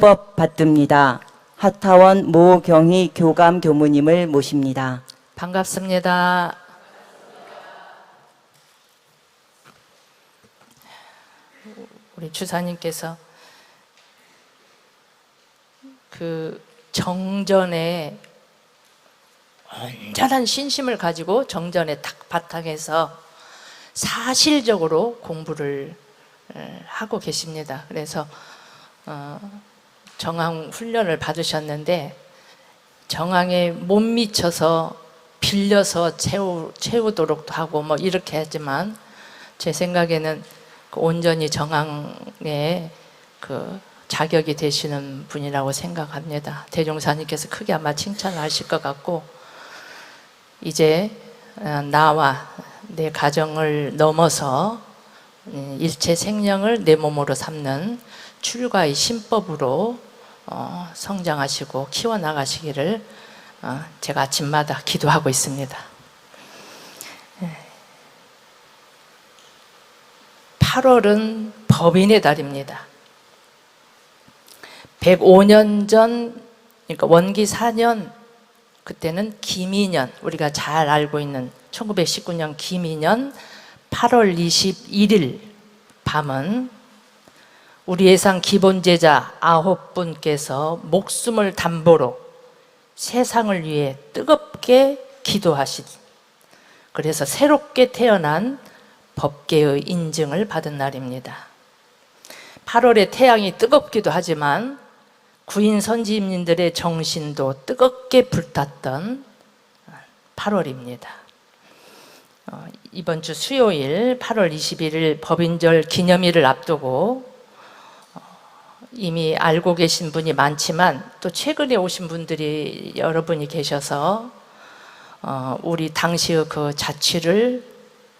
법 받듭니다. 하타원 모경희 교감 교무님을 모십니다. 반갑습니다. 우리 주사님께서 그 정전에 온전한 신심을 가지고 정전에 딱 바탕에서 사실적으로 공부를 하고 계십니다. 그래서 정항 훈련을 받으셨는데 정항에 못 미쳐서 빌려서 채우도록도 하고 뭐 이렇게 하지만 제 생각에는 온전히 정항에 그 자격이 되시는 분이라고 생각합니다. 대종사님께서 크게 아마 칭찬하실 것 같고, 이제 나와 내 가정을 넘어서 일체 생명을 내 몸으로 삼는 출가의 신법으로 성장하시고 키워나가시기를 제가 아침마다 기도하고 있습니다. 8월은 법인의 달입니다. 105년 전, 그러니까 원기 4년, 그때는 기민년, 우리가 잘 알고 있는 1919년 기민년 8월 21일 밤은 우리 예상 기본제자 9분께서 목숨을 담보로 세상을 위해 뜨겁게 기도하신, 그래서 새롭게 태어난 법계의 인증을 받은 날입니다. 8월에 태양이 뜨겁기도 하지만 구인 선지인들의 정신도 뜨겁게 불탔던 8월입니다. 이번 주 수요일 8월 21일 법인절 기념일을 앞두고 이미 알고 계신 분이 많지만 또 최근에 오신 분들이 여러분이 계셔서 우리 당시의 그 자취를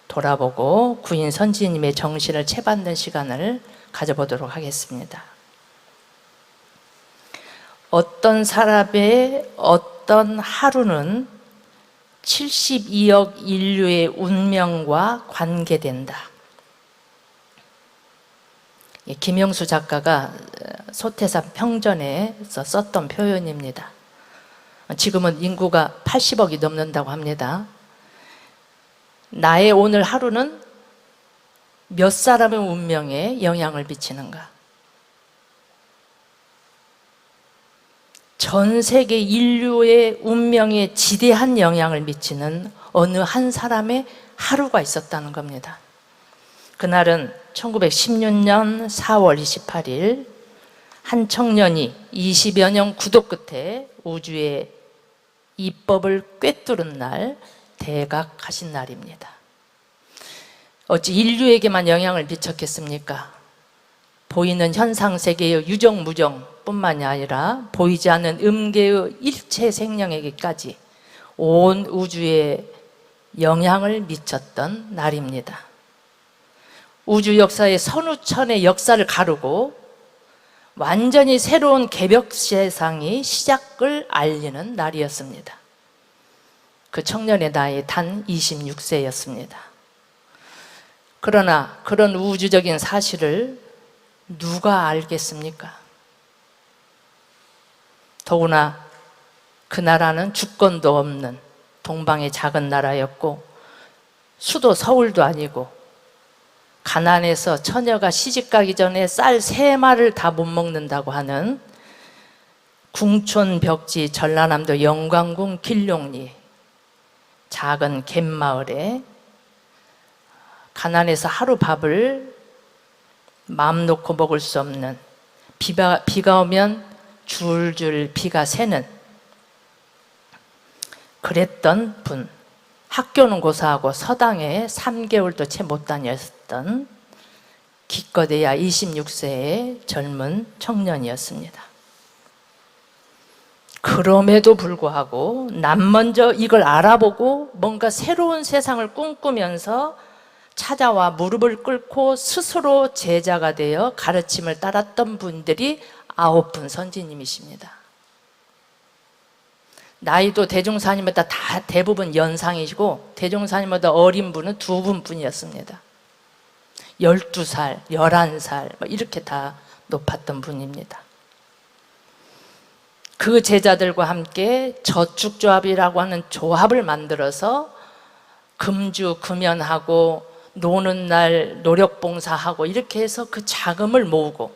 돌아보고 구인 선지님의 정신을 채받는 시간을 가져보도록 하겠습니다. 어떤 사람의 어떤 하루는 72억 인류의 운명과 관계된다. 김영수 작가가 소태산 평전에서 썼던 표현입니다. 지금은 인구가 80억이 넘는다고 합니다. 나의 오늘 하루는 몇 사람의 운명에 영향을 미치는가? 전 세계 인류의 운명에 지대한 영향을 미치는 어느 한 사람의 하루가 있었다는 겁니다. 그날은 1916년 4월 28일 한 청년이 20여 년 구도 끝에 우주의 이법을 꿰뚫은 날, 대각하신 날입니다. 어찌 인류에게만 영향을 미쳤겠습니까? 보이는 현상세계의 유정무정 뿐만이 아니라 보이지 않는 음계의 일체 생명에게까지 온 우주에 영향을 미쳤던 날입니다. 우주 역사의 선우천의 역사를 가르고 완전히 새로운 개벽세상이 시작을 알리는 날이었습니다. 그 청년의 나이 단 26세였습니다. 그러나 그런 우주적인 사실을 누가 알겠습니까? 더구나 그 나라는 주권도 없는 동방의 작은 나라였고 수도 서울도 아니고 가난해서 처녀가 시집가기 전에 쌀 3마를 다 못 먹는다고 하는 궁촌 벽지 전라남도 영광군 길룡리 작은 갯마을에 가난해서 하루 밥을 마음 놓고 먹을 수 없는, 비가 오면 줄줄 비가 새는 그랬던 분, 학교는 고사하고 서당에 3개월도 채 못 다녔던 기껏해야 26세의 젊은 청년이었습니다. 그럼에도 불구하고 남 먼저 이걸 알아보고 뭔가 새로운 세상을 꿈꾸면서 찾아와 무릎을 꿇고 스스로 제자가 되어 가르침을 따랐던 분들이 9분 선지님이십니다. 나이도 대종사님보다 다 대부분 연상이시고 대종사님보다 어린 분은 2분뿐이었습니다. 12살, 11살 이렇게 다 높았던 분입니다. 그 제자들과 함께 저축조합이라고 하는 조합을 만들어서 금주 금연하고 노는 날 노력봉사하고 이렇게 해서 그 자금을 모으고,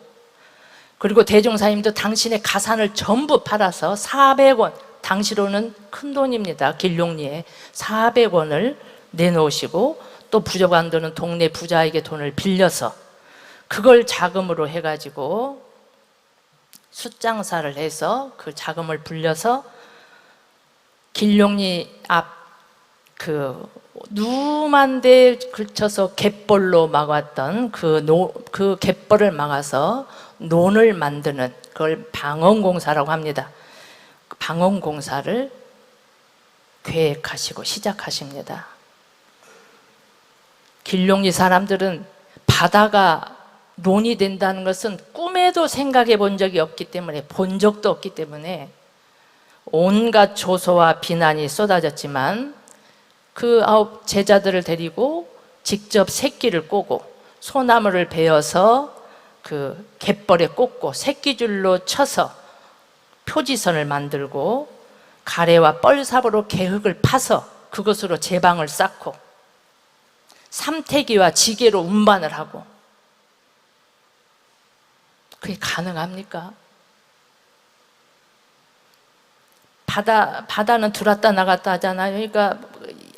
그리고 대종사님도 당신의 가산을 전부 팔아서 400원, 당시로는 큰 돈입니다. 길룡리에 400원을 내놓으시고, 또 부족한 돈은 동네 부자에게 돈을 빌려서 그걸 자금으로 해가지고 숫장사를 해서 그 자금을 불려서 길룡리 앞 그 누만 데 걸쳐서 갯벌로 막았던 그 갯벌을 막아서 논을 만드는, 그걸 방언공사라고 합니다. 그 방언공사를 계획하시고 시작하십니다. 길룡리 사람들은 바다가 논이 된다는 것은 꿈에도 생각해 본 적이 없기 때문에, 본 적도 없기 때문에 온갖 조소와 비난이 쏟아졌지만, 그 9 제자들을 데리고 직접 새끼를 꼬고 소나무를 베어서 그 갯벌에 꽂고 새끼줄로 쳐서 표지선을 만들고 가래와 뻘삽으로 개흙을 파서 그것으로 제방을 쌓고 삼태기와 지게로 운반을 하고, 그게 가능합니까? 바다는 들어왔다 나갔다 하잖아요. 그러니까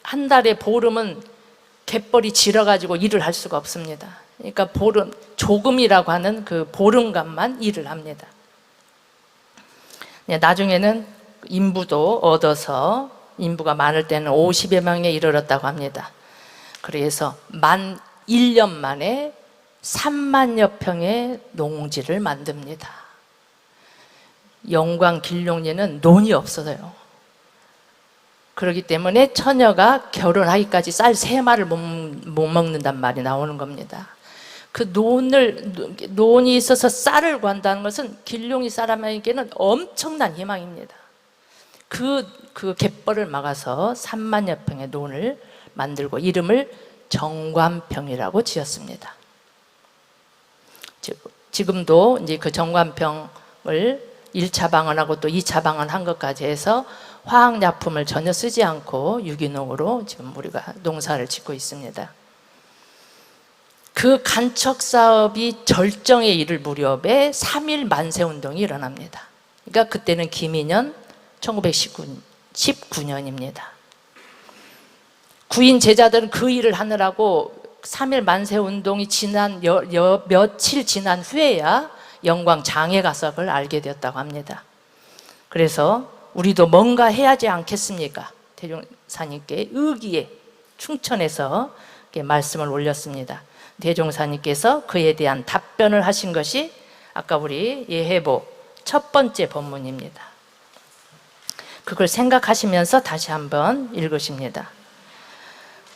한 달에 보름은 갯벌이 질어가지고 일을 할 수가 없습니다. 그러니까 보름, 조금이라고 하는 그 보름간만 일을 합니다. 나중에는 인부도 얻어서, 인부가 많을 때는 50여 명에 이르렀다고 합니다. 그래서 만 1년 만에 3만여 평의 농지를 만듭니다. 영광 길룡리는 논이 없어요. 그렇기 때문에 처녀가 결혼하기까지 쌀 3마를 못 먹는단 말이 나오는 겁니다. 그 논이 있어서 쌀을 구한다는 것은 길룡리 사람에게는 엄청난 희망입니다. 그 갯벌을 막아서 3만여 평의 논을 만들고 이름을 정관평이라고 지었습니다. 지금도 이제 그 정관평을 1차 방언하고 또 2차 방언한 것까지 해서 화학약품을 전혀 쓰지 않고 유기농으로 지금 우리가 농사를 짓고 있습니다. 그 간척 사업이 절정에 이를 무렵에 3.1 만세운동이 일어납니다. 그러니까 그때는 김인년 1919년입니다. 구인 제자들은 그 일을 하느라고 3.1 만세운동이 지난 며칠 지난 후에야 영광 장애가석을 알게 되었다고 합니다. 그래서 우리도 뭔가 해야지 않겠습니까? 대종사님께 의기에 충천해서 말씀을 올렸습니다. 대종사님께서 그에 대한 답변을 하신 것이 아까 우리 예해보 첫 번째 본문입니다. 그걸 생각하시면서 다시 한번 읽으십니다.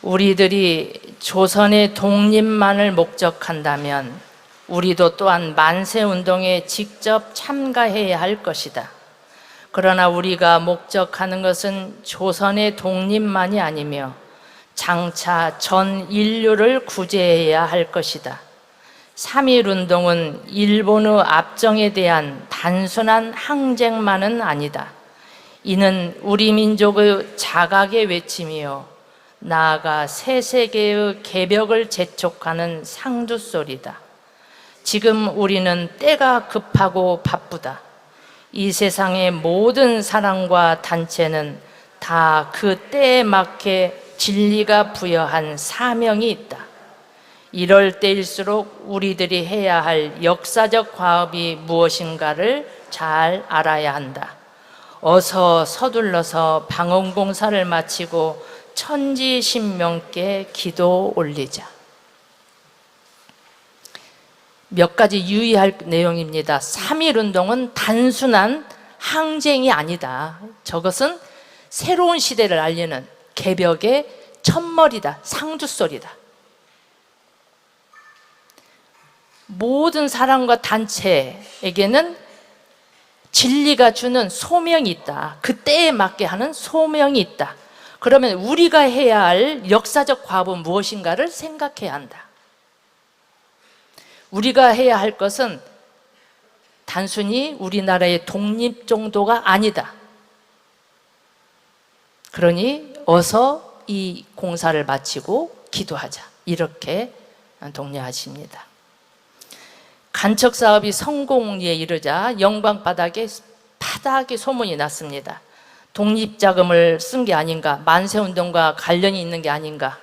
우리들이 조선의 독립만을 목적한다면 우리도 또한 만세운동에 직접 참가해야 할 것이다. 그러나 우리가 목적하는 것은 조선의 독립만이 아니며 장차 전 인류를 구제해야 할 것이다. 3.1운동은 일본의 압정에 대한 단순한 항쟁만은 아니다. 이는 우리 민족의 자각의 외침이요 나아가 새 세계의 개벽을 재촉하는 상주소리다. 지금 우리는 때가 급하고 바쁘다. 이 세상의 모든 사람과 단체는 다 그 때에 맞게 진리가 부여한 사명이 있다. 이럴 때일수록 우리들이 해야 할 역사적 과업이 무엇인가를 잘 알아야 한다. 어서 서둘러서 방언공사를 마치고 천지신명께 기도 올리자. 몇 가지 유의할 내용입니다. 3.1운동은 단순한 항쟁이 아니다. 저것은 새로운 시대를 알리는 개벽의 첫머리다. 상주소리다. 모든 사람과 단체에게는 진리가 주는 소명이 있다. 그때에 맞게 하는 소명이 있다. 그러면 우리가 해야 할 역사적 과업은 무엇인가를 생각해야 한다. 우리가 해야 할 것은 단순히 우리나라의 독립 정도가 아니다. 그러니 어서 이 공사를 마치고 기도하자. 이렇게 독려하십니다. 간척 사업이 성공에 이르자 영광 바닥에 소문이 났습니다. 독립자금을 쓴 게 아닌가, 만세운동과 관련이 있는 게 아닌가.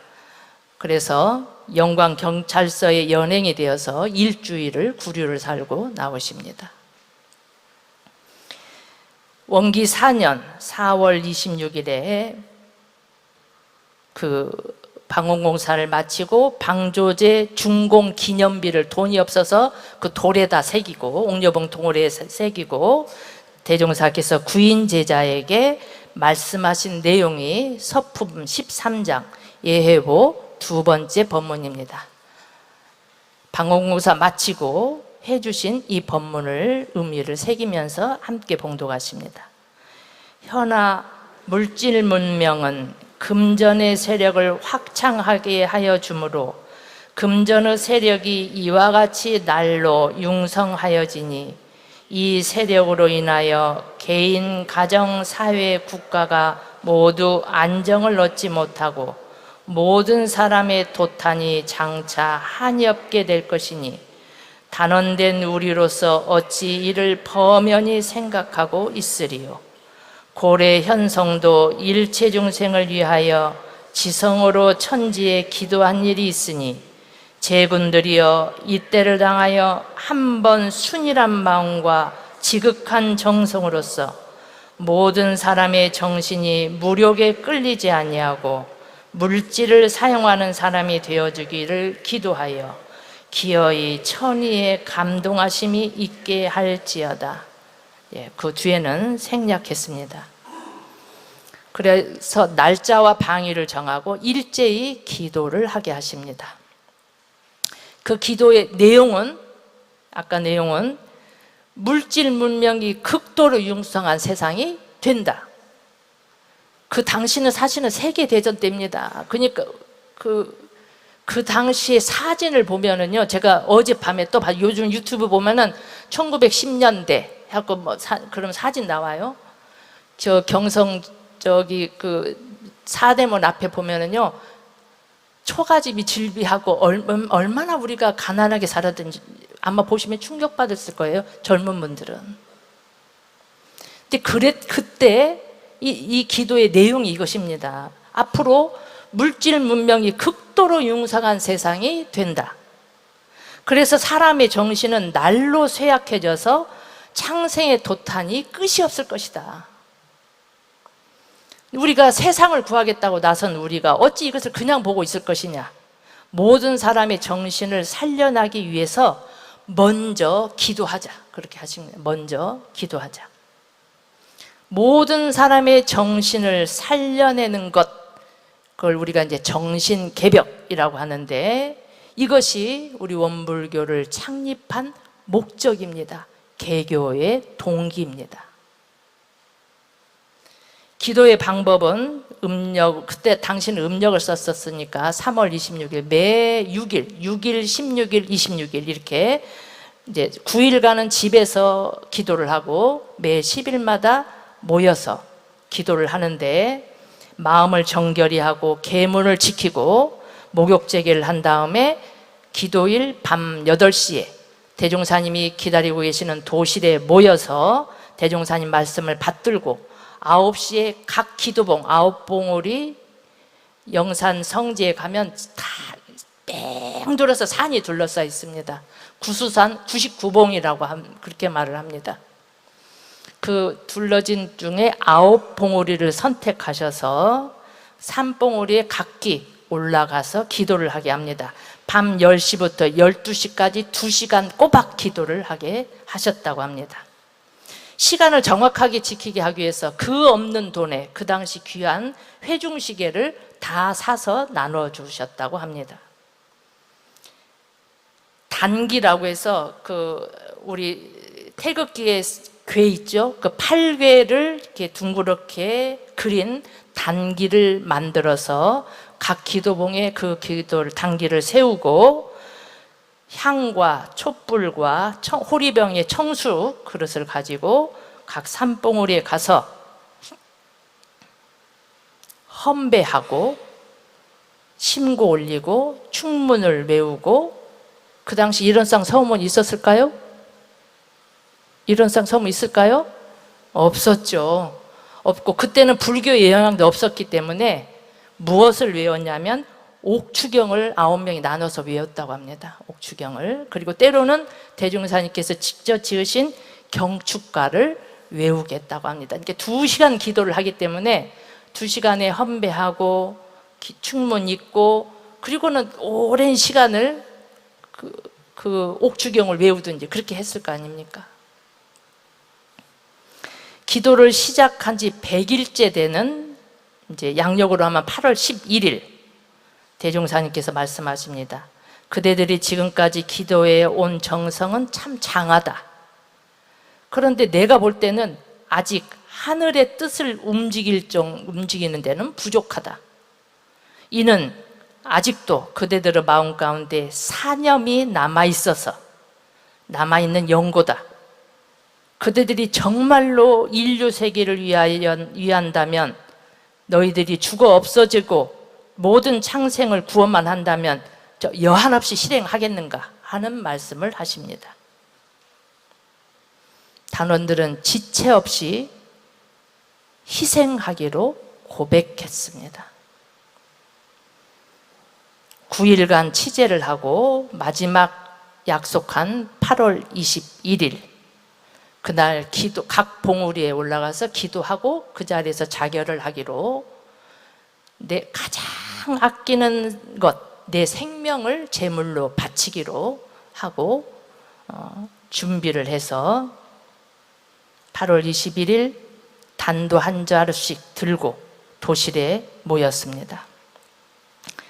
그래서 영광 경찰서에 연행이 되어서 일주일을 구류를 살고 나오십니다. 원기 4년 4월 26일에 그 방공공사를 마치고 방조제 준공 기념비를 돈이 없어서 그 돌에다 새기고, 옥녀봉 돌에 새기고, 대종사께서 구인 제자에게 말씀하신 내용이 서품 13장 예해보 두 번째 법문입니다. 방공공사 마치고 해주신 이 법문을 의미를 새기면서 함께 봉독하십니다. 현아 물질 문명은 금전의 세력을 확창하게 하여 주므로 금전의 세력이 이와 같이 날로 융성하여지니 이 세력으로 인하여 개인, 가정, 사회, 국가가 모두 안정을 얻지 못하고 모든 사람의 도탄이 장차 한이 없게 될 것이니 단언된 우리로서 어찌 이를 범연히 생각하고 있으리요. 고래 현성도 일체 중생을 위하여 지성으로 천지에 기도한 일이 있으니 제군들이여 이때를 당하여 한 번 순일한 마음과 지극한 정성으로서 모든 사람의 정신이 무력에 끌리지 아니하고 물질을 사용하는 사람이 되어주기를 기도하여 기어이 천의의 감동하심이 있게 할지어다. 그 뒤에는 생략했습니다. 그래서 날짜와 방일을 정하고 일제히 기도를 하게 하십니다. 그 기도의 내용은, 아까 내용은 물질 문명이 극도로 융성한 세상이 된다. 그 당시는 사실은 세계대전 때입니다. 그러니까 그 당시의 사진을 보면은요, 제가 어젯밤에 또 요즘 유튜브 보면은 1910년대 하고 그럼 사진 나와요. 저 경성 저기 그 사대문 앞에 보면은요, 초가집이 질비하고 얼마나 우리가 가난하게 살았든지 아마 보시면 충격받았을 거예요, 젊은 분들은. 근데 그때 이 기도의 내용이 이것입니다. 앞으로 물질 문명이 극도로 융성한 세상이 된다. 그래서 사람의 정신은 날로 쇠약해져서 창생의 도탄이 끝이 없을 것이다. 우리가 세상을 구하겠다고 나선 우리가 어찌 이것을 그냥 보고 있을 것이냐. 모든 사람의 정신을 살려나기 위해서 먼저 기도하자. 그렇게 하십니다. 먼저 기도하자. 모든 사람의 정신을 살려내는 것, 그걸 우리가 이제 정신개벽이라고 하는데, 이것이 우리 원불교를 창립한 목적입니다. 개교의 동기입니다. 기도의 방법은 그때 당시는 음력을 썼었으니까 3월 26일 매 6일, 6일, 16일, 26일 이렇게 이제 9일간은 집에서 기도를 하고 매 10일마다 모여서 기도를 하는데, 마음을 정결히 하고 계문을 지키고 목욕제계를 한 다음에 기도일 밤 8시에 대종사님이 기다리고 계시는 도실에 모여서 대종사님 말씀을 받들고 9시에 각 기도봉 9봉우리 영산 성지에 가면 다 뺑 돌아서 산이 둘러싸여 있습니다. 구수산 99봉이라고 그렇게 말을 합니다. 그 둘러진 중에 9봉우리를 선택하셔서 산봉우리에 각기 올라가서 기도를 하게 합니다. 밤 10시부터 12시까지 2시간 꼬박 기도를 하게 하셨다고 합니다. 시간을 정확하게 지키게 하기 위해서 그 없는 돈에 그 당시 귀한 회중시계를 다 사서 나눠주셨다고 합니다. 단기라고 해서 우리 태극기에 괴 있죠? 그 8괴를 이렇게 둥그렇게 그린 단기를 만들어서 각 기도봉에 그 단기를 세우고 향과 촛불과 호리병의 청수 그릇을 가지고 각 산봉우리에 가서 헌배하고 심고 올리고 충문을 외우고, 그 당시 일원상 서문 있었을까요? 일원상 서문 있을까요? 없었죠. 없고 그때는 불교의 영향도 없었기 때문에 무엇을 외웠냐면 옥추경을 9명이 나눠서 외웠다고 합니다. 옥추경을. 그리고 때로는 대종사님께서 직접 지으신 경축가를 외우겠다고 합니다. 이렇게 2시간 기도를 하기 때문에 2시간에 헌배하고 충문 읽고, 그리고는 오랜 시간을 그 옥추경을 외우든지 그렇게 했을 거 아닙니까? 기도를 시작한 지 100일째 되는, 이제 양력으로 하면 8월 11일 대종사님께서 말씀하십니다. 그대들이 지금까지 기도해 온 정성은 참 장하다. 그런데 내가 볼 때는 아직 하늘의 뜻을 움직이는 데는 부족하다. 이는 아직도 그대들의 마음 가운데 사념이 남아있어서 남아있는 연고다. 그대들이 정말로 인류 세계를 위한다면, 너희들이 죽어 없어지고 모든 창생을 구원만 한다면 여한 없이 실행하겠는가 하는 말씀을 하십니다. 단원들은 지체 없이 희생하기로 고백했습니다. 9일간 치제를 하고 마지막 약속한 8월 21일 그날 각 봉우리에 올라가서 기도하고 그 자리에서 자결을 하기로, 내 가장 아끼는 것, 내 생명을 제물로 바치기로 하고 준비를 해서 8월 21일 단도 한 자루씩 들고 도실에 모였습니다.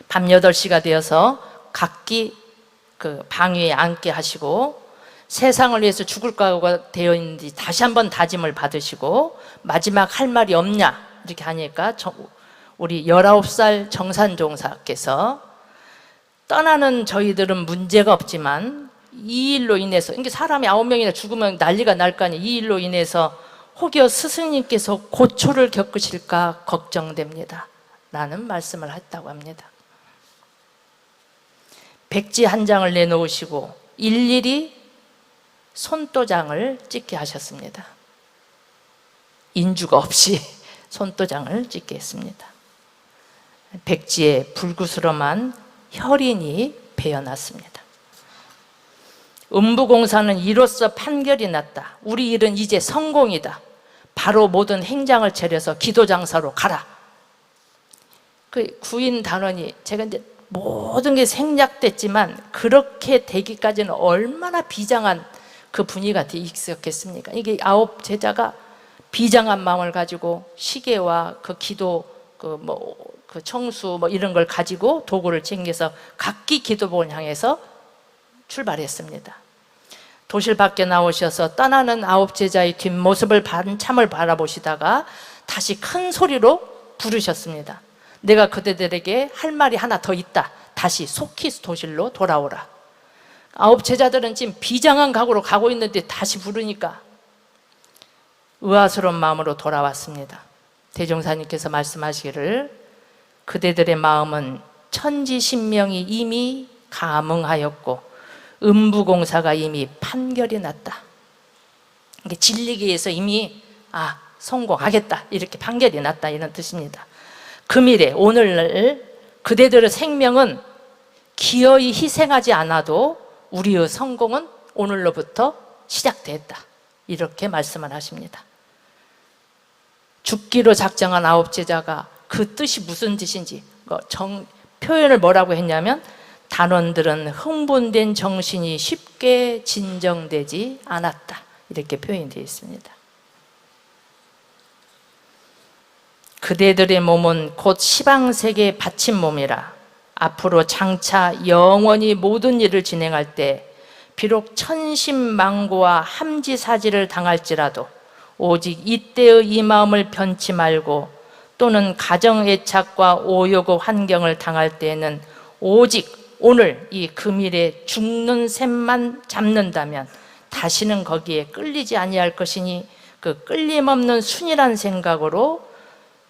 밤 8시가 되어서 각기 그 방위에 앉게 하시고, 세상을 위해서 죽을 각오가 되어 있는지 다시 한번 다짐을 받으시고, 마지막 할 말이 없냐 이렇게 하니까 우리 19살 정산종사께서, 떠나는 저희들은 문제가 없지만 이 일로 인해서, 이게 사람이 9명이나 죽으면 난리가 날 거 아니에요. 이 일로 인해서 혹여 스승님께서 고초를 겪으실까 걱정됩니다 라는 말씀을 했다고 합니다. 백지 한 장을 내놓으시고 일일이 손도장을 찍게 하셨습니다. 인주가 없이 손도장을 찍게 했습니다. 백지에 불구스럼한 혈인이 베어났습니다. 음부공사는 이로써 판결이 났다. 우리 일은 이제 성공이다. 바로 모든 행장을 차려서 기도장사로 가라. 그 구인 단원이, 제가 이제 모든 게 생략됐지만 그렇게 되기까지는 얼마나 비장한 그 분위기가 있었겠습니까? 이게 9 제자가 비장한 마음을 가지고 시계와 그 기도 그 청수 이런 걸 가지고 도구를 챙겨서 각기 기도봉을 향해서 출발했습니다. 도실 밖에 나오셔서 떠나는 9 제자의 뒷모습을 한참을 바라보시다가 다시 큰 소리로 부르셨습니다. 내가 그대들에게 할 말이 하나 더 있다. 다시 속히 도실로 돌아오라. 9 제자들은 지금 비장한 각오로 가고 있는데 다시 부르니까 의아스러운 마음으로 돌아왔습니다. 대종사님께서 말씀하시기를, 그대들의 마음은 천지신명이 이미 감응하였고 음부공사가 이미 판결이 났다. 진리계에서 이미 성공하겠다 이렇게 판결이 났다 이런 뜻입니다. 금일에 오늘날 그대들의 생명은 기어이 희생하지 않아도 우리의 성공은 오늘로부터 시작됐다 이렇게 말씀을 하십니다. 죽기로 작정한 9 제자가 그 뜻이 무슨 뜻인지 표현을 뭐라고 했냐면, 단원들은 흥분된 정신이 쉽게 진정되지 않았다 이렇게 표현이 되어 있습니다. 그대들의 몸은 곧 시방세계에 바친 몸이라 앞으로 장차 영원히 모든 일을 진행할 때 비록 천신망고와 함지사지를 당할지라도 오직 이때의 이 마음을 변치 말고, 또는 가정애착과 오욕의 환경을 당할 때에는 오직 오늘 이 금일에 죽는 셈만 잡는다면 다시는 거기에 끌리지 아니할 것이니 그 끌림없는 순이란 생각으로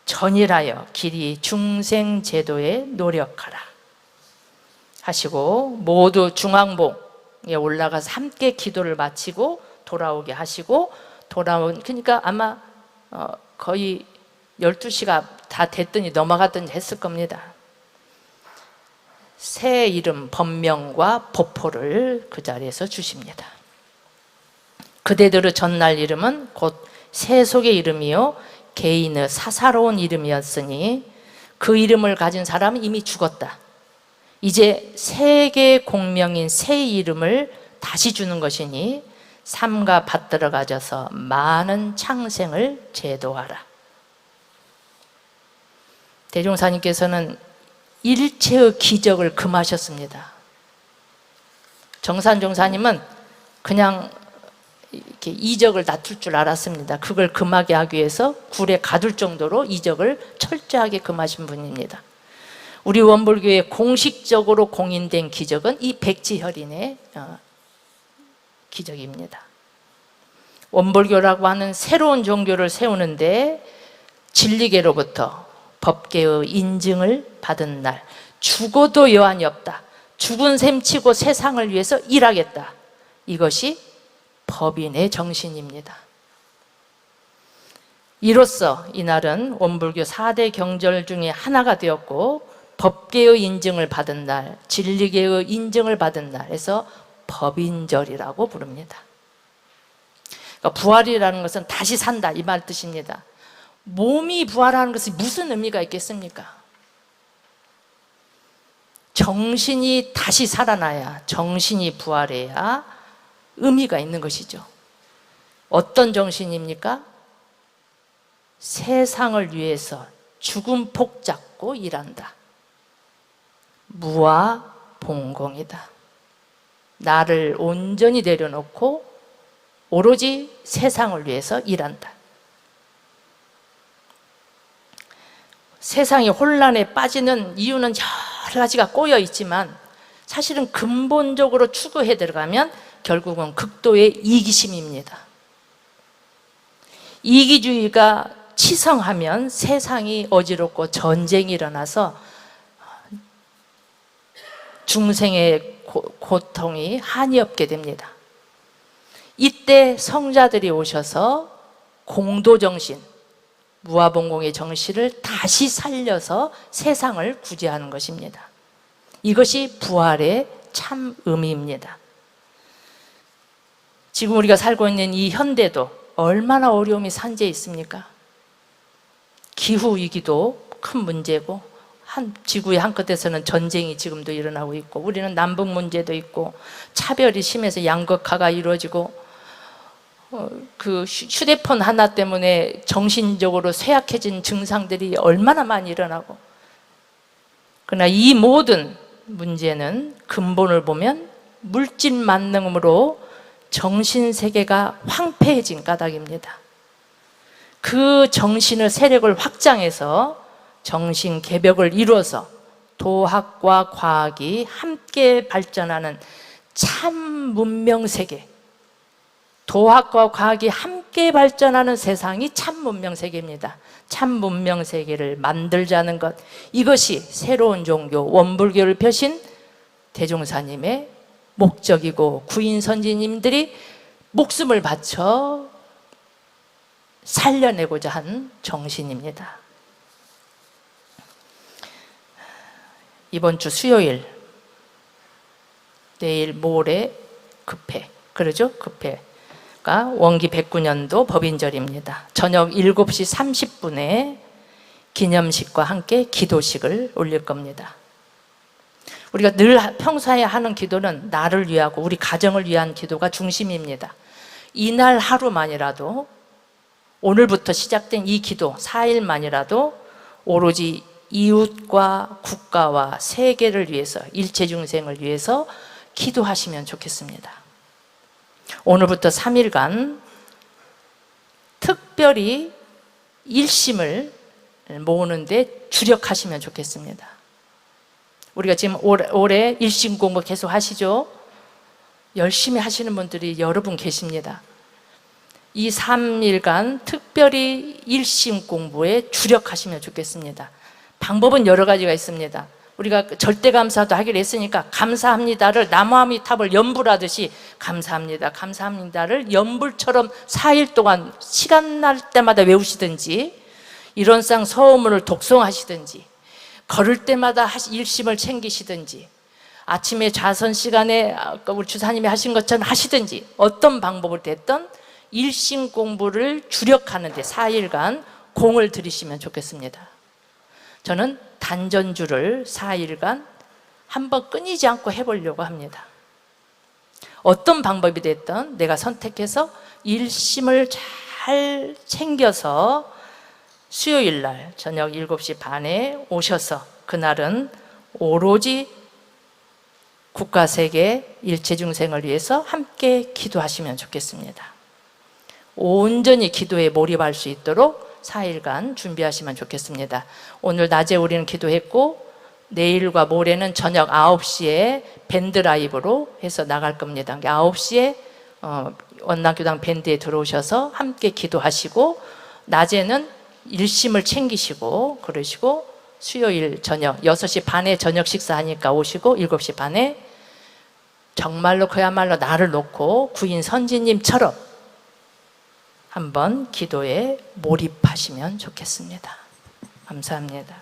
전일하여 길이 중생제도에 노력하라 하시고, 모두 중앙봉에 올라가서 함께 기도를 마치고 돌아오게 하시고, 그러니까 아마 거의 12시가 다 됐더니 넘어갔더니 했을 겁니다. 새 이름 법명과 법포를 그 자리에서 주십니다. 그대들의 전날 이름은 곧 세속의 이름이요 개인의 사사로운 이름이었으니 그 이름을 가진 사람은 이미 죽었다. 이제 세계 공명인 새 이름을 다시 주는 것이니 삼가 받들어 가져서 많은 창생을 제도하라. 대종사님께서는 일체의 기적을 금하셨습니다. 정산종사님은 그냥 이렇게 이적을 다툴 줄 알았습니다. 그걸 금하게 하기 위해서 굴에 가둘 정도로 이적을 철저하게 금하신 분입니다. 우리 원불교에 공식적으로 공인된 기적은 이 백지혈인의 기적입니다. 원불교라고 하는 새로운 종교를 세우는데 진리계로부터 법계의 인증을 받은 날, 죽어도 여한이 없다, 죽은 셈 치고 세상을 위해서 일하겠다, 이것이 법인의 정신입니다. 이로써 이날은 원불교 4대 경절 중에 하나가 되었고, 법계의 인증을 받은 날, 진리계의 인증을 받은 날에서 법인절이라고 부릅니다. 그러니까 부활이라는 것은 다시 산다, 이 말 뜻입니다. 몸이 부활하는 것이 무슨 의미가 있겠습니까? 정신이 다시 살아나야, 정신이 부활해야 의미가 있는 것이죠. 어떤 정신입니까? 세상을 위해서 죽은 폭 잡고 일한다. 무아봉공이다. 나를 온전히 내려놓고 오로지 세상을 위해서 일한다. 세상이 혼란에 빠지는 이유는 여러 가지가 꼬여 있지만 사실은 근본적으로 추구해 들어가면 결국은 극도의 이기심입니다. 이기주의가 치성하면 세상이 어지럽고 전쟁이 일어나서 중생의 고통이 한이 없게 됩니다. 이때 성자들이 오셔서 공도정신, 무아봉공의 정신을 다시 살려서 세상을 구제하는 것입니다. 이것이 부활의 참 의미입니다. 지금 우리가 살고 있는 이 현대도 얼마나 어려움이 산재해 있습니까? 기후위기도 큰 문제고, 지구의 한끝에서는 전쟁이 지금도 일어나고 있고, 우리는 남북 문제도 있고, 차별이 심해서 양극화가 이루어지고, 그 휴대폰 하나 때문에 정신적으로 쇠약해진 증상들이 얼마나 많이 일어나고, 그러나 이 모든 문제는 근본을 보면 물질 만능으로 정신세계가 황폐해진 까닭입니다. 그 정신의 세력을 확장해서 정신 개벽을 이루어서 도학과 과학이 함께 발전하는 참 문명세계, 도학과 과학이 함께 발전하는 세상이 참 문명세계입니다. 참 문명세계를 만들자는 것, 이것이 새로운 종교 원불교를 펴신 대종사님의 목적이고, 구인 선지님들이 목숨을 바쳐 살려내고자 한 정신입니다. 이번 주 수요일, 내일 모레 급해, 그러죠? 급해가 원기 109년도 법인절입니다. 저녁 7시 30분에 기념식과 함께 기도식을 올릴 겁니다. 우리가 늘 평소에 하는 기도는 나를 위하고 우리 가정을 위한 기도가 중심입니다. 이날 하루만이라도, 오늘부터 시작된 이 기도 4일만이라도 오로지 이웃과 국가와 세계를 위해서, 일체 중생을 위해서 기도하시면 좋겠습니다. 오늘부터 3일간 특별히 일심을 모으는데 주력하시면 좋겠습니다. 우리가 지금 올해 일심 공부 계속 하시죠? 열심히 하시는 분들이 여러분 계십니다. 이 3일간 특별히 일심 공부에 주력하시면 좋겠습니다. 방법은 여러 가지가 있습니다. 우리가 절대감사도 하기로 했으니까 감사합니다를 나무아미탑을 연불하듯이 감사합니다, 감사합니다를 연불처럼 4일 동안 시간 날 때마다 외우시든지, 일원상 서호문을 독송하시든지, 걸을 때마다 일심을 챙기시든지, 아침에 자선 시간에 우리 주사님이 하신 것처럼 하시든지, 어떤 방법을 됐든 일심 공부를 주력하는데 4일간 공을 들이시면 좋겠습니다. 저는 단전주를 4일간 한번 끊이지 않고 해보려고 합니다. 어떤 방법이 됐든 내가 선택해서 일심을 잘 챙겨서 수요일 날 저녁 7시 반에 오셔서, 그날은 오로지 국가 세계 일체 중생을 위해서 함께 기도하시면 좋겠습니다. 온전히 기도에 몰입할 수 있도록 4일간 준비하시면 좋겠습니다. 오늘 낮에 우리는 기도했고, 내일과 모레는 저녁 9시에 밴드 라이브로 해서 나갈 겁니다. 9시에 원남교당 밴드에 들어오셔서 함께 기도하시고, 낮에는 일심을 챙기시고 그러시고, 수요일 저녁 6시 반에 저녁 식사하니까 오시고 7시 반에 정말로 그야말로 나를 놓고 구인 선지님처럼 한번 기도에 몰입하시면 좋겠습니다. 감사합니다.